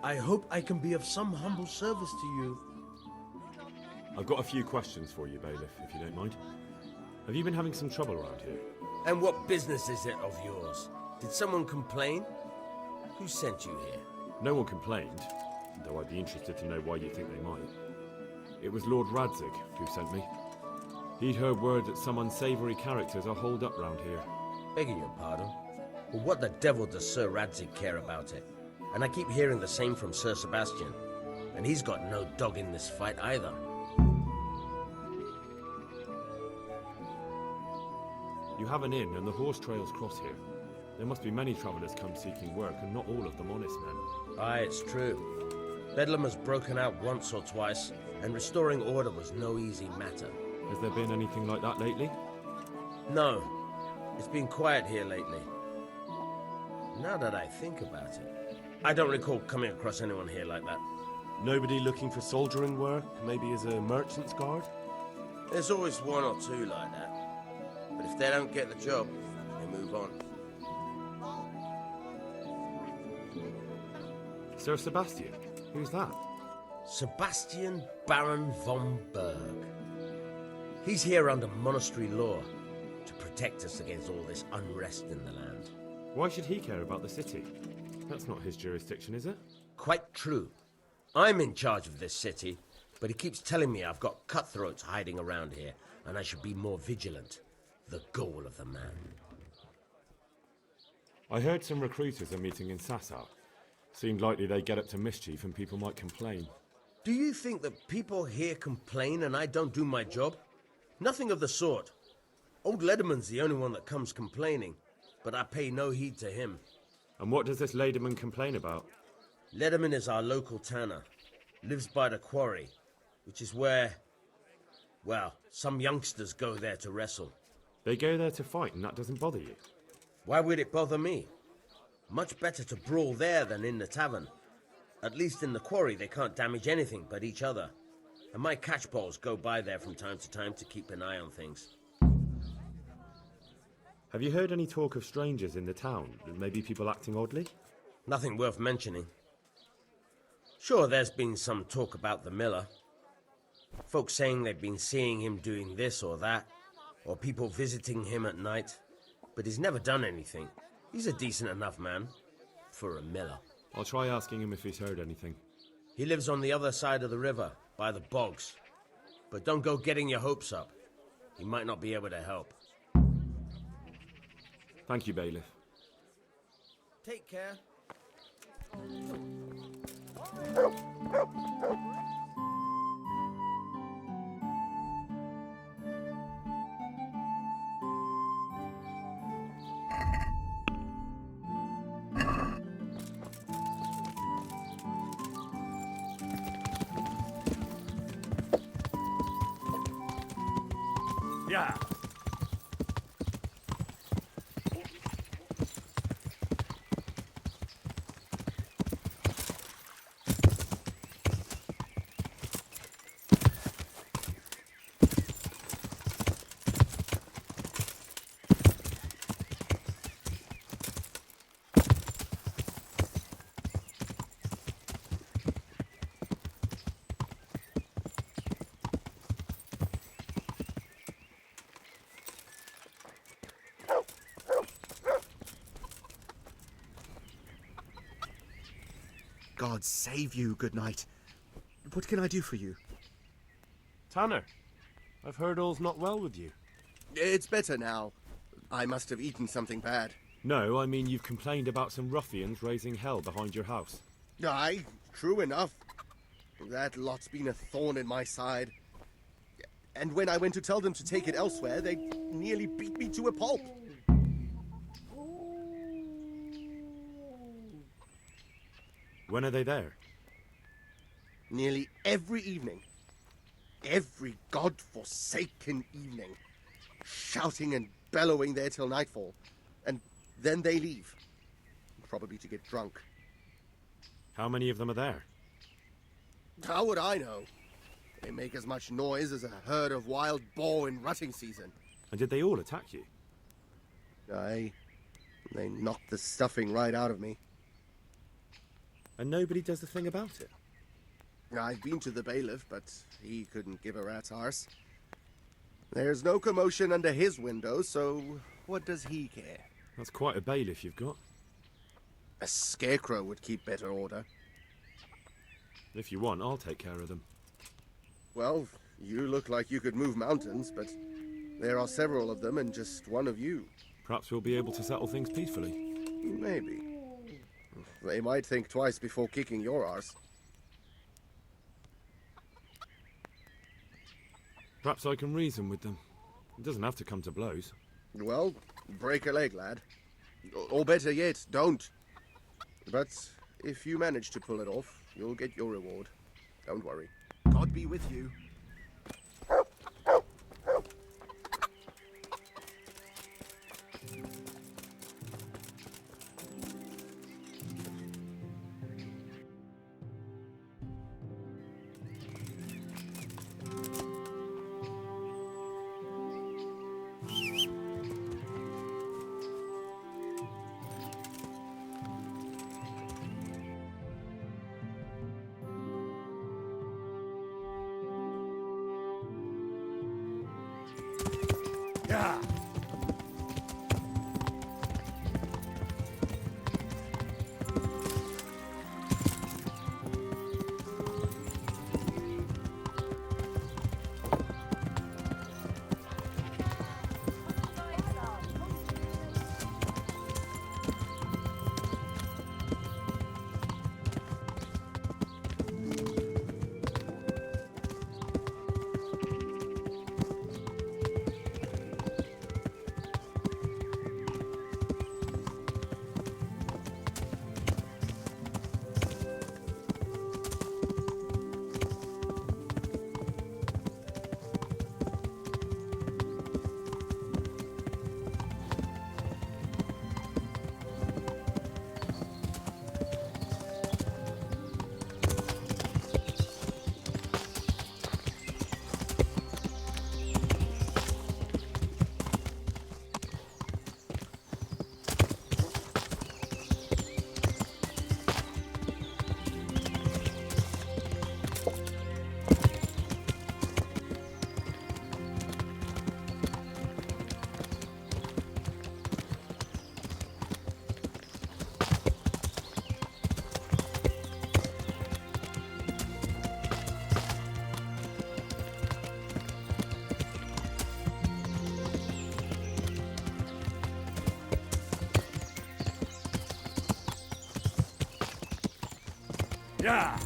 I hope I can be of some humble service to you. I've got a few questions for you, Bailiff, if you don't mind. Have you been having some trouble around here? And what business is it of yours? Did someone complain? Who sent you here? No one complained, though I'd be interested to know why you think they might. It was Lord Radzig who sent me. He'd heard word that some unsavoury characters are holed up round here. Begging your pardon, but what the devil does Sir Radzig care about it? And I keep hearing the same from Sir Sebastian. And he's got no dog in this fight either. You have an inn and the horse trails cross here. There must be many travellers come seeking work, and not all of them honest men. Aye, it's true. Bedlam has broken out once or twice, and restoring order was no easy matter. Has there been anything like that lately? No. It's been quiet here lately. Now that I think about it, I don't recall coming across anyone here like that. Nobody looking for soldiering work, maybe as a merchant's guard? There's always one or two like that. But if they don't get the job, they move on. Sir Sebastian? Who's that? Sebastian Baron von Berg. He's here under monastery law to protect us against all this unrest in the land. Why should he care about the city? That's not his jurisdiction, is it? Quite true. I'm in charge of this city, but he keeps telling me I've got cutthroats hiding around here, and I should be more vigilant. The goal of the man. I heard some recruiters are meeting in Sasau. Seemed likely they get up to mischief and people might complain. Do you think that people here complain and I don't do my job? Nothing of the sort. Old Lederman's the only one that comes complaining, but I pay no heed to him. And what does this Lederman complain about? Lederman is our local tanner. Lives by the quarry, which is where, well, some youngsters go there to wrestle. They go there to fight and that doesn't bother you? Why would it bother me? Much better to brawl there than in the tavern. At least in the quarry they can't damage anything but each other. And my catchpoles go by there from time to time to keep an eye on things. Have you heard any talk of strangers in the town? Maybe people acting oddly? Nothing worth mentioning. Sure, there's been some talk about the miller. Folks saying they've been seeing him doing this or that, or people visiting him at night. But he's never done anything. He's a decent enough man for a miller. I'll try asking him if he's heard anything. He lives on the other side of the river, by the bogs. But don't go getting your hopes up. He might not be able to help. Thank you, Bailiff. Take care. Yeah. God save you, good knight. What can I do for you? Tanner, I've heard all's not well with you. It's better now. I must have eaten something bad. No, I mean you've complained about some ruffians raising hell behind your house. Aye, true enough. That lot's been a thorn in my side. And when I went to tell them to take it elsewhere, they nearly beat me to a pulp. When are they there? Nearly every evening. Every god-forsaken evening. Shouting and bellowing there till nightfall. And then they leave. Probably to get drunk. How many of them are there? How would I know? They make as much noise as a herd of wild boar in rutting season. And did they all attack you? Aye. They knocked the stuffing right out of me. And nobody does a thing about it? I've been to the bailiff, but he couldn't give a rat's arse. There's no commotion under his window, so what does he care? That's quite a bailiff you've got. A scarecrow would keep better order. If you want, I'll take care of them. Well, you look like you could move mountains, but there are several of them and just one of you. Perhaps we'll be able to settle things peacefully. Maybe. They might think twice before kicking your arse. Perhaps I can reason with them. It doesn't have to come to blows. Well, break a leg, lad. Or better yet, don't. But if you manage to pull it off, you'll get your reward. Don't worry. God be with you. Yeah. Yeah.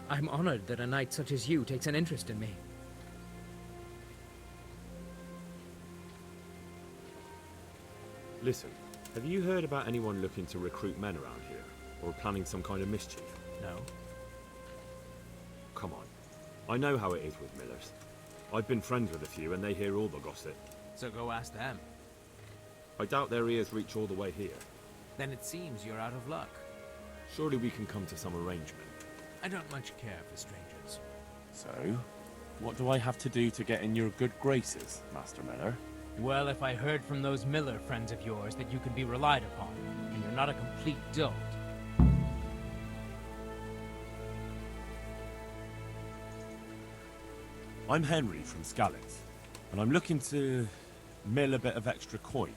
I'm honored that a knight such as you takes an interest in me. Listen, have you heard about anyone looking to recruit men around here? Or planning some kind of mischief? No? Come on. I know how it is with millers. I've been friends with a few and they hear all the gossip. So go ask them. I doubt their ears reach all the way here. Then it seems you're out of luck. Surely we can come to some arrangement. I don't much care for strangers. So, what do I have to do to get in your good graces, Master Miller? Well, if I heard from those Miller friends of yours that you can be relied upon, and you're not a complete dolt. I'm Henry from Skalitz, and I'm looking to mill a bit of extra coin,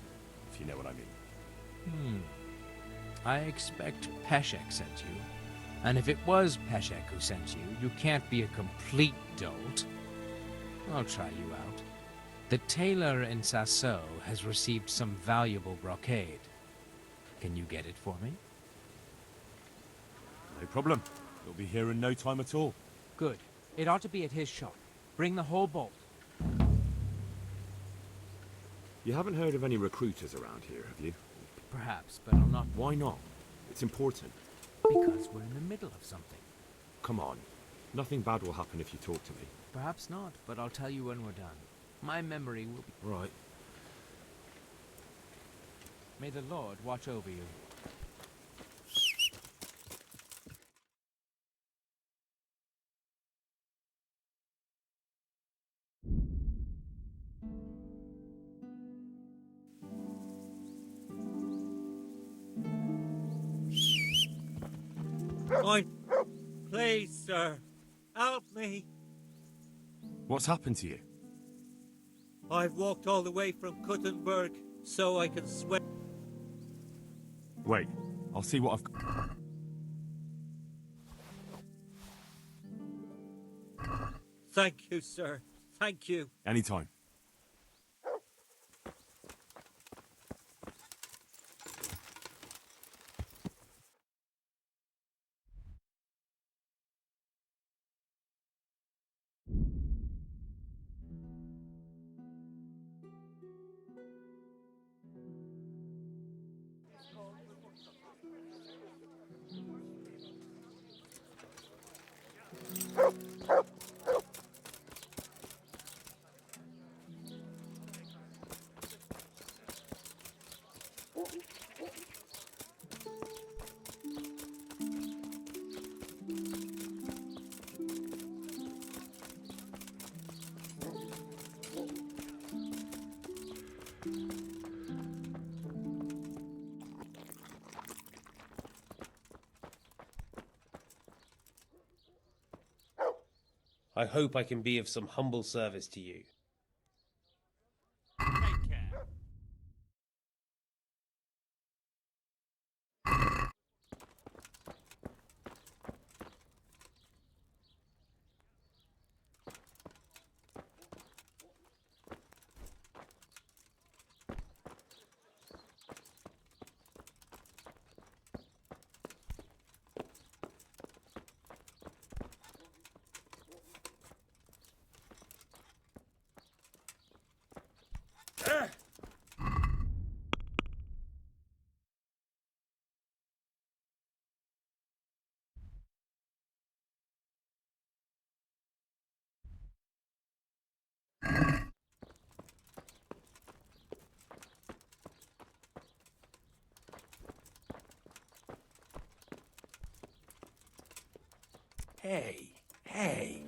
if you know what I mean. I expect Peshek sent you. And if it was Peshek who sent you, you can't be a complete dolt. I'll try you out. The tailor in Sasso has received some valuable brocade. Can you get it for me? No problem. It'll be here in no time at all. Good. It ought to be at his shop. Bring the whole bolt. You haven't heard of any recruiters around here, have you? Perhaps, but I'll not... Why not? It's important. Because we're in the middle of something. Come on. Nothing bad will happen if you talk to me. Perhaps not, but I'll tell you when we're done. My memory will be... Right. May the Lord watch over you. Please, sir, help me. What's happened to you? I've walked all the way from Kuttenberg so I can swear. Wait, I'll see what I've got. Thank you, sir. Thank you. Anytime. I hope I can be of some humble service to you. Take care. Hey.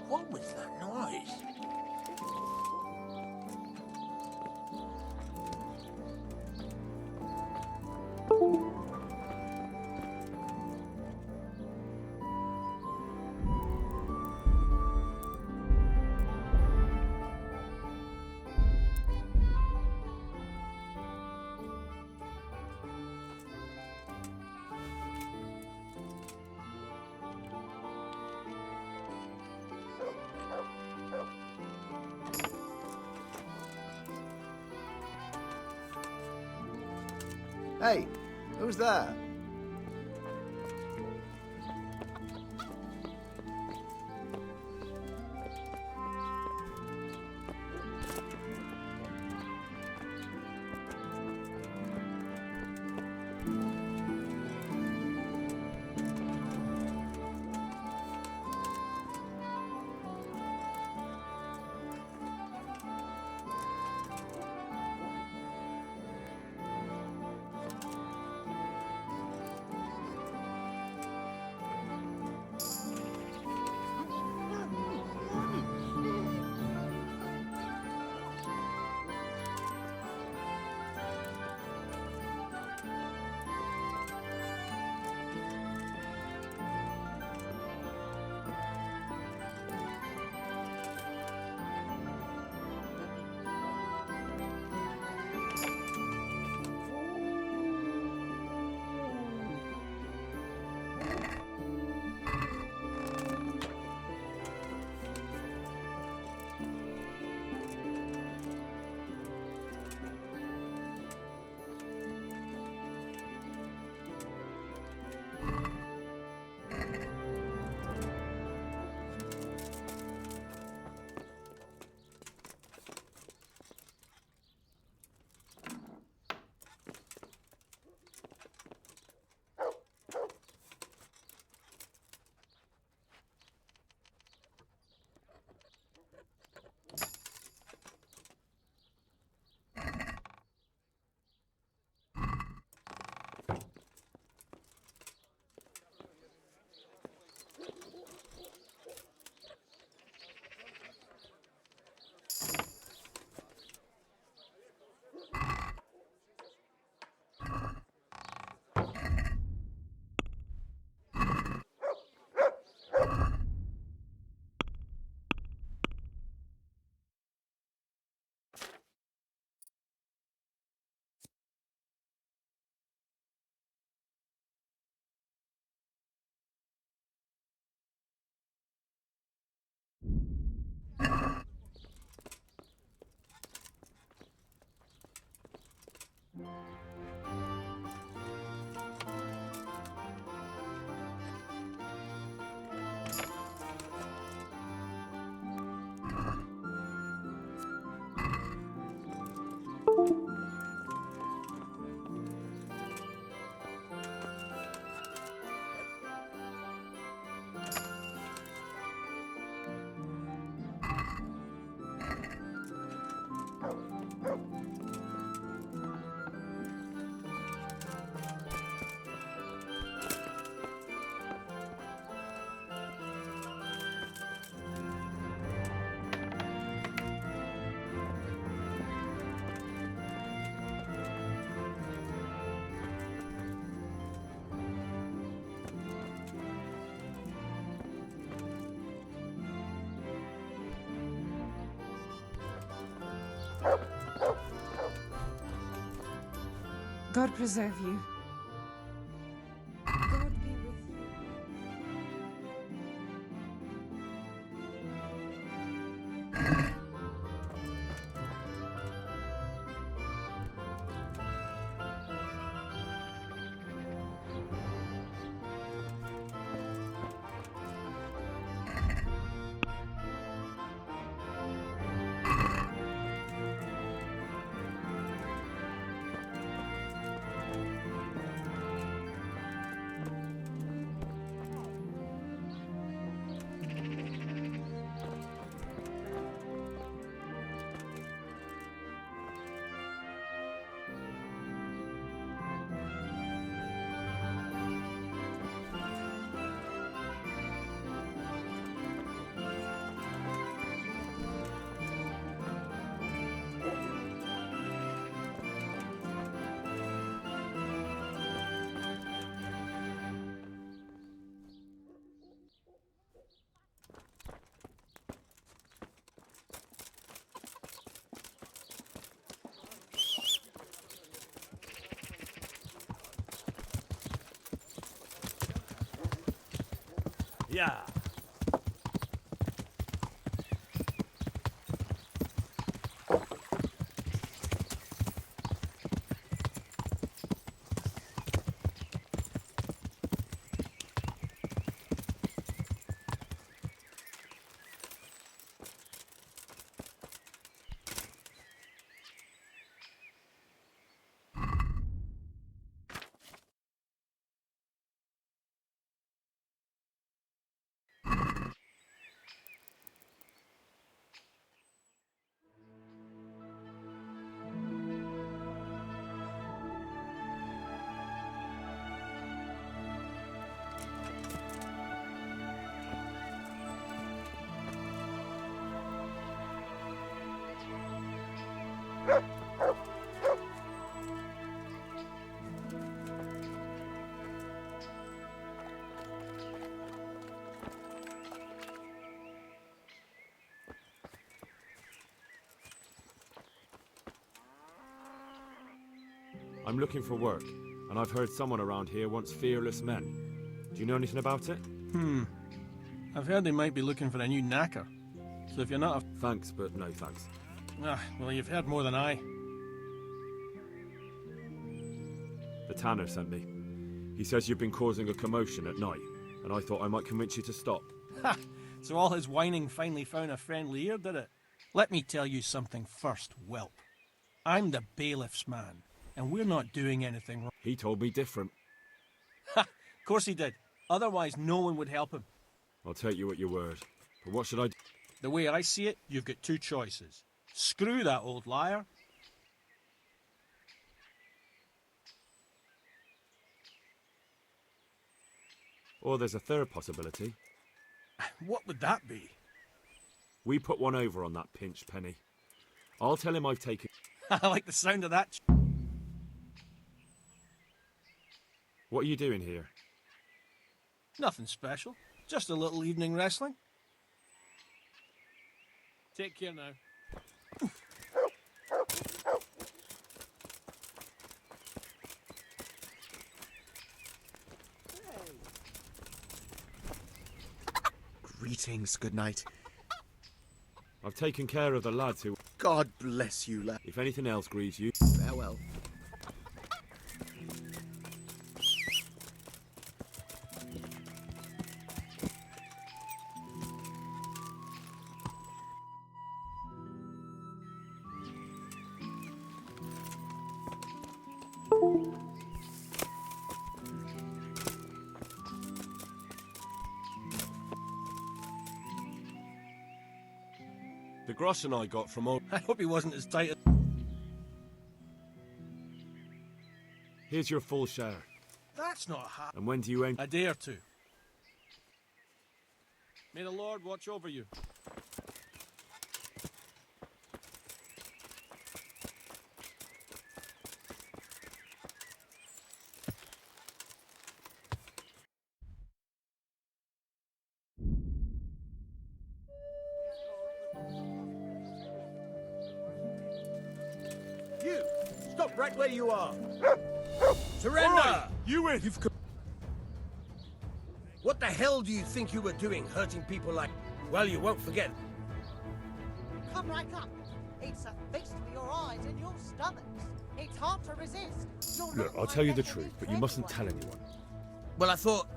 What was that noise? Hey, who's there? God preserve you. God be with you. Yeah. I'm looking for work, and I've heard someone around here wants fearless men. Do you know anything about it? I've heard they might be looking for a new knacker. So if you're not Thanks, but no thanks. well, you've heard more than I. The tanner sent me. He says you've been causing a commotion at night, and I thought I might convince you to stop. Ha! So all his whining finally found a friendly ear, did it? Let me tell you something first, whelp. I'm the bailiff's man, and we're not doing anything wrong. He told me different. Ha! Of course he did. Otherwise, no one would help him. I'll take you at your word. But what should I do? The way I see it, you've got two choices. Screw that old liar. Or there's a third possibility. What would that be? We put one over on that pinch penny. I'll tell him I've taken... I like the sound of that. What are you doing here? Nothing special. Just a little evening wrestling. Take care now. Greetings, good night. I've taken care of the lads who... God bless you, lad. If anything else grieves you... Farewell. The groschen I got from old... I hope he wasn't as tight as... Here's your full share. That's not half. And when do you end... A day or two. May the Lord watch over you. You! Stop right where you are! Surrender! All right, you in. You've What the hell do you think you were doing, hurting people like... Well, you won't forget. Come right up. It's a feast for your eyes and your stomachs. It's hard to resist. You're Look, not I'll my tell you the enemy truth, but you mustn't anyway. tell anyone. Well, I thought...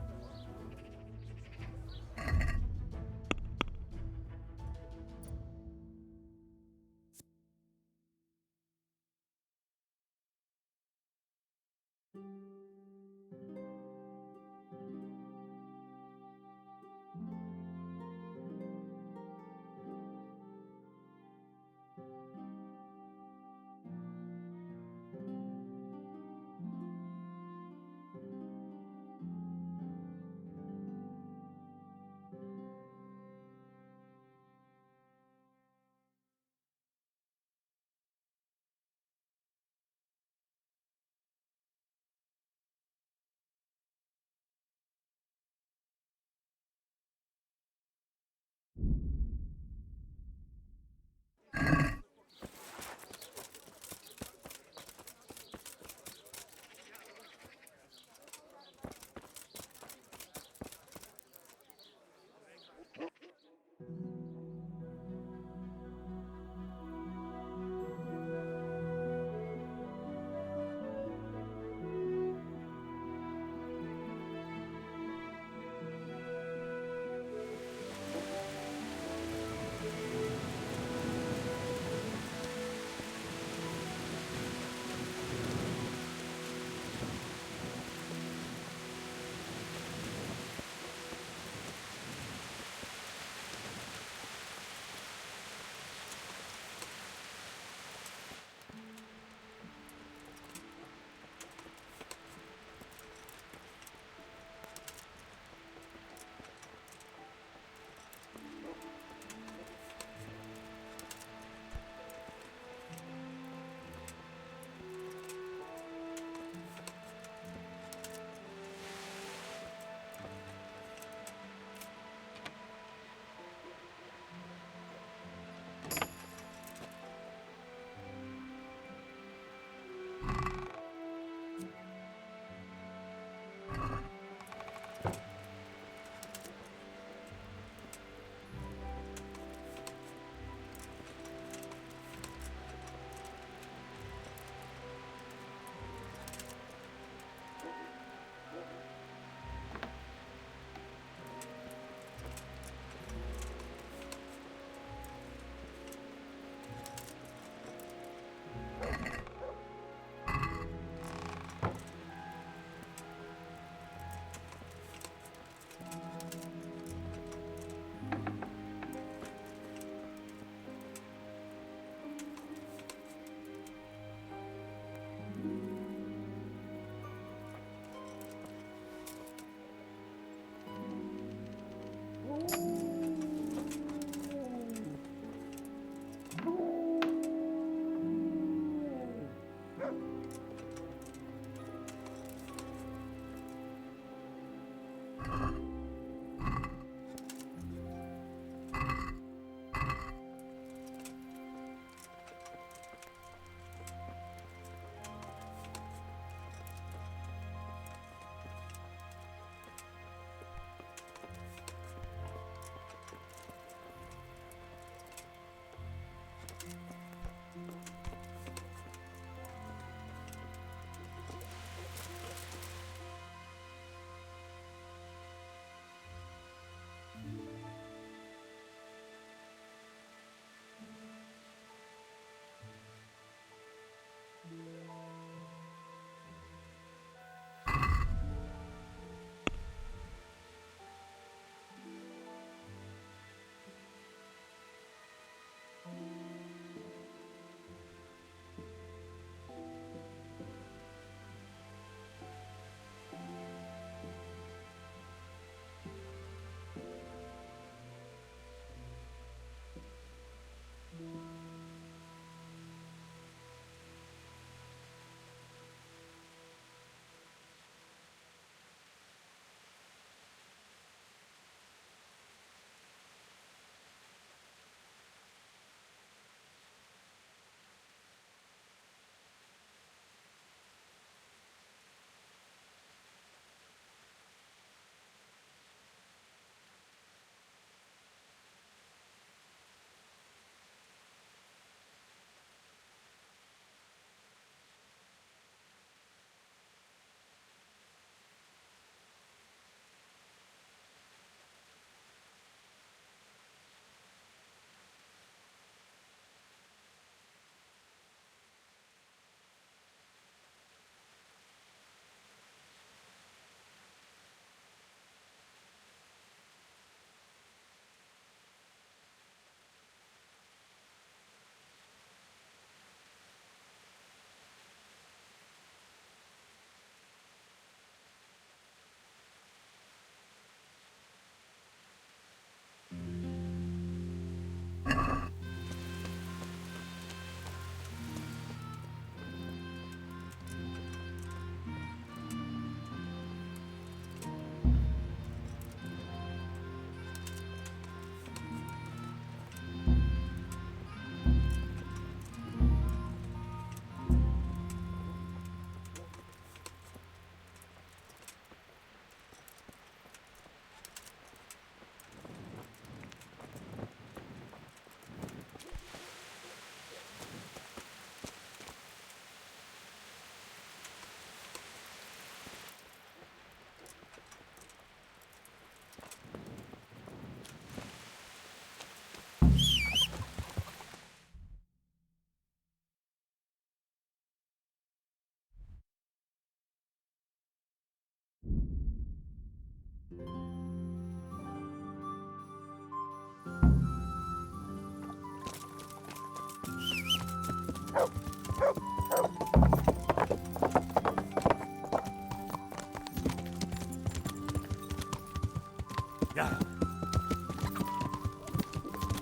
Yeah.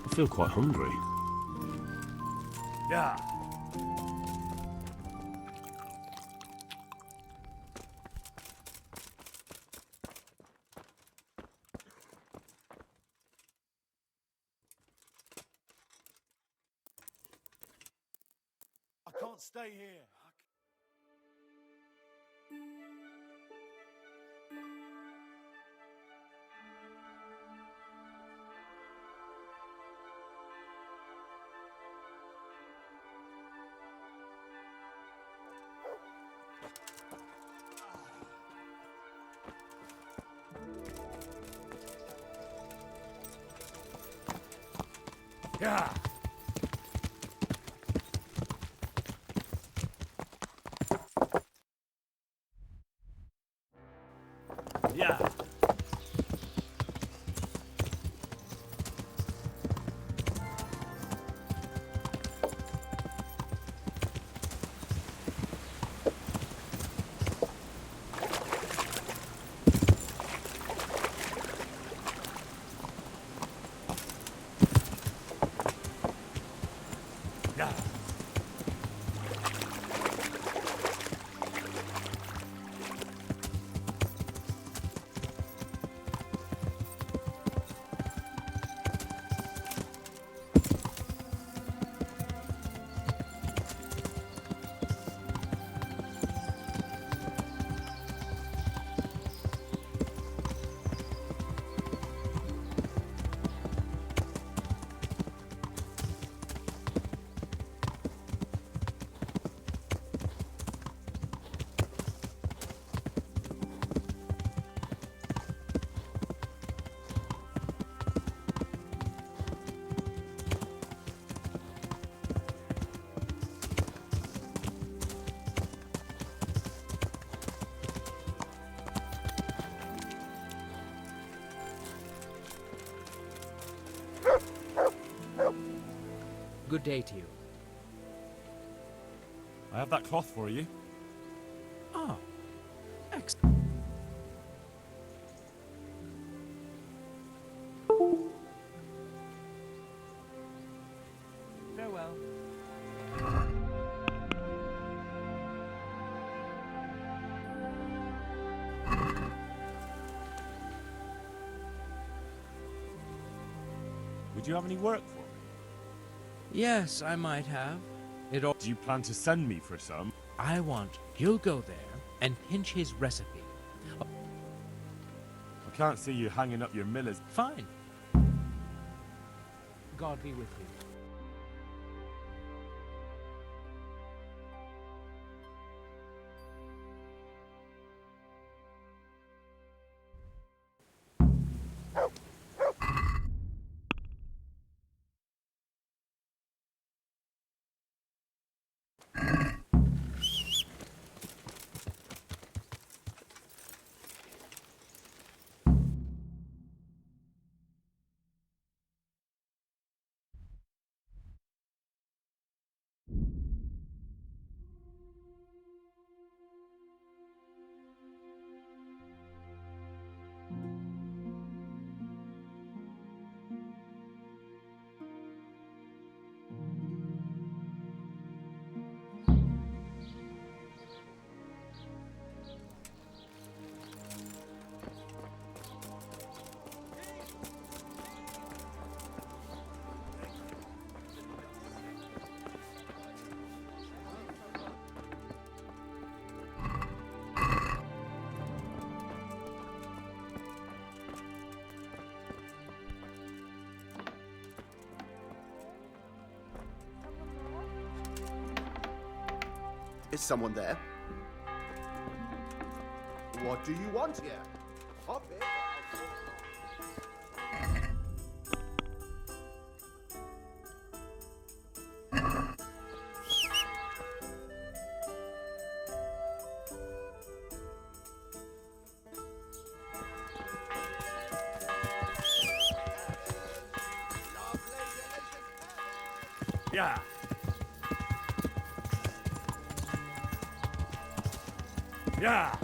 I feel quite hungry. Yeah. I can't stay here. Yeah. Yeah. Yeah. Good day to you. I have that cloth for you. Oh, excellent. Farewell. Would you have any work for me? Yes, I might have. It all. Do you plan to send me for some? I want you'll go there and pinch his recipe. I can't see you hanging up your millers. Fine. God be with you. Is someone there? What do you want here? Hop in. Yeah. Yeah.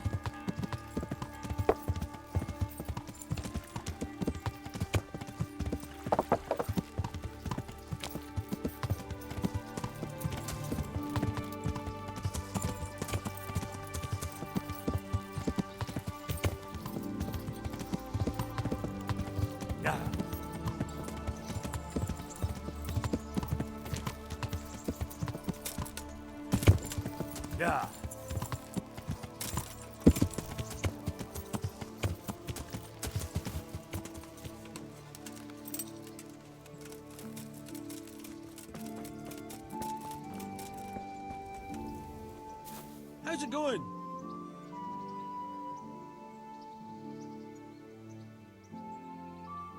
How's it going?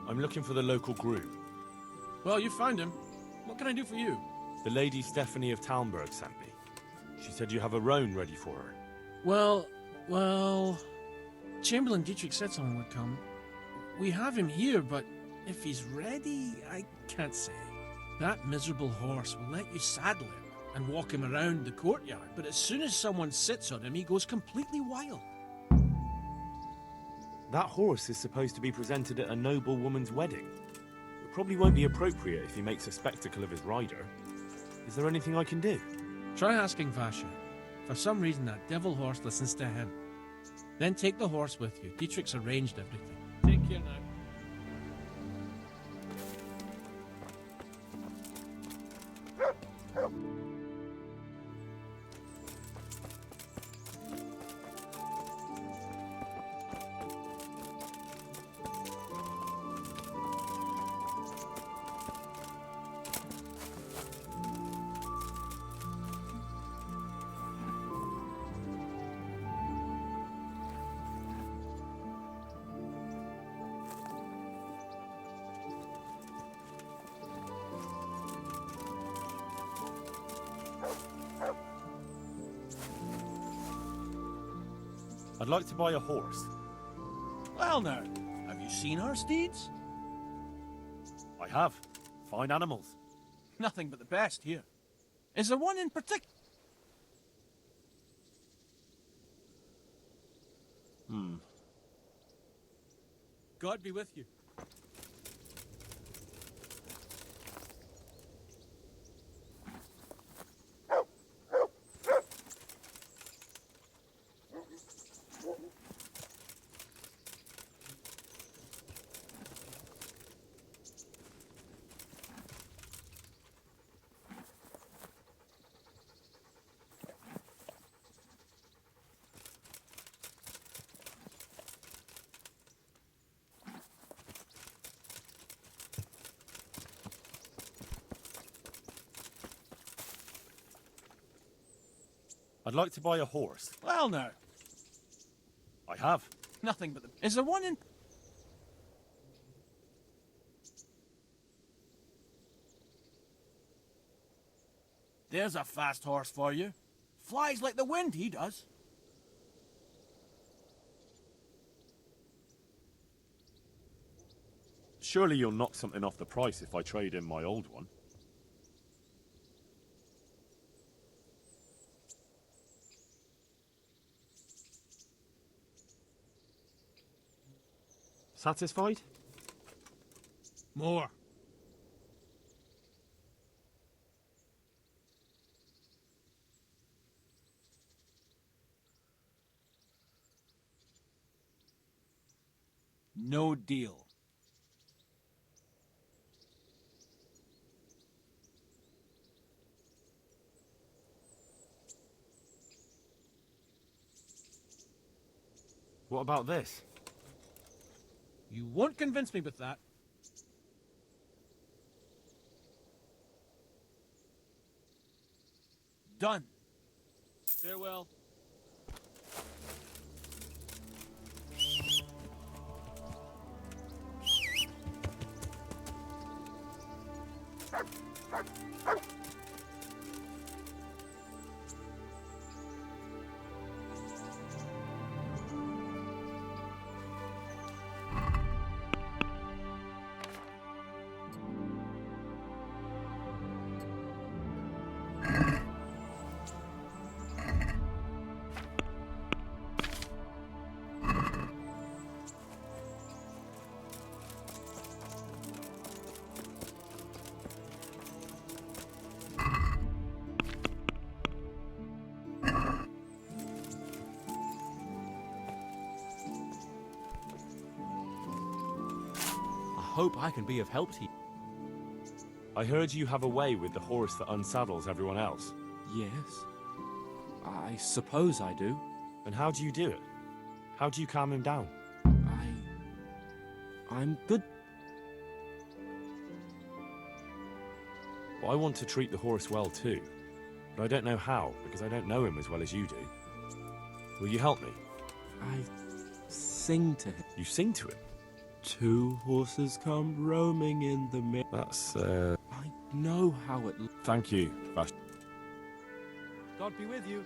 I'm looking for the local group. Well, you found him. What can I do for you? The Lady Stephanie of Talmberg sent me. She said you have a roan ready for her. Well... Chamberlain Dietrich said someone would come. We have him here, but if he's ready, I can't say. That miserable horse will let you saddle him and walk him around the courtyard, but as soon as someone sits on him, he goes completely wild. That horse is supposed to be presented at a noble woman's wedding. It probably won't be appropriate if he makes a spectacle of his rider. Is there anything I can do? Try asking Vasha. For some reason, that devil horse listens to him. Then take the horse with you. Dietrich's arranged everything. Take care now. I'd like to buy a horse. Well now, have you seen our steeds? I have. Fine animals. Nothing but the best here. Is there one in particular? God be with you. I'd like to buy a horse. Well now, I have. nothing but the... Is there one in... There's a fast horse for you. Flies like the wind, he does. Surely you'll knock something off the price if I trade in my old one. Satisfied? More. No deal. What about this? You won't convince me with that. Done. Farewell. I hope I can be of help to you. I heard you have a way with the horse that unsaddles everyone else. Yes. I suppose I do. And how do you do it? How do you calm him down? I'm good. Well, I want to treat the horse well too. But I don't know how, because I don't know him as well as you do. Will you help me? I sing to him. You sing to him? Two horses come roaming in the mist. That's, I know how it... Thank you, God be with you.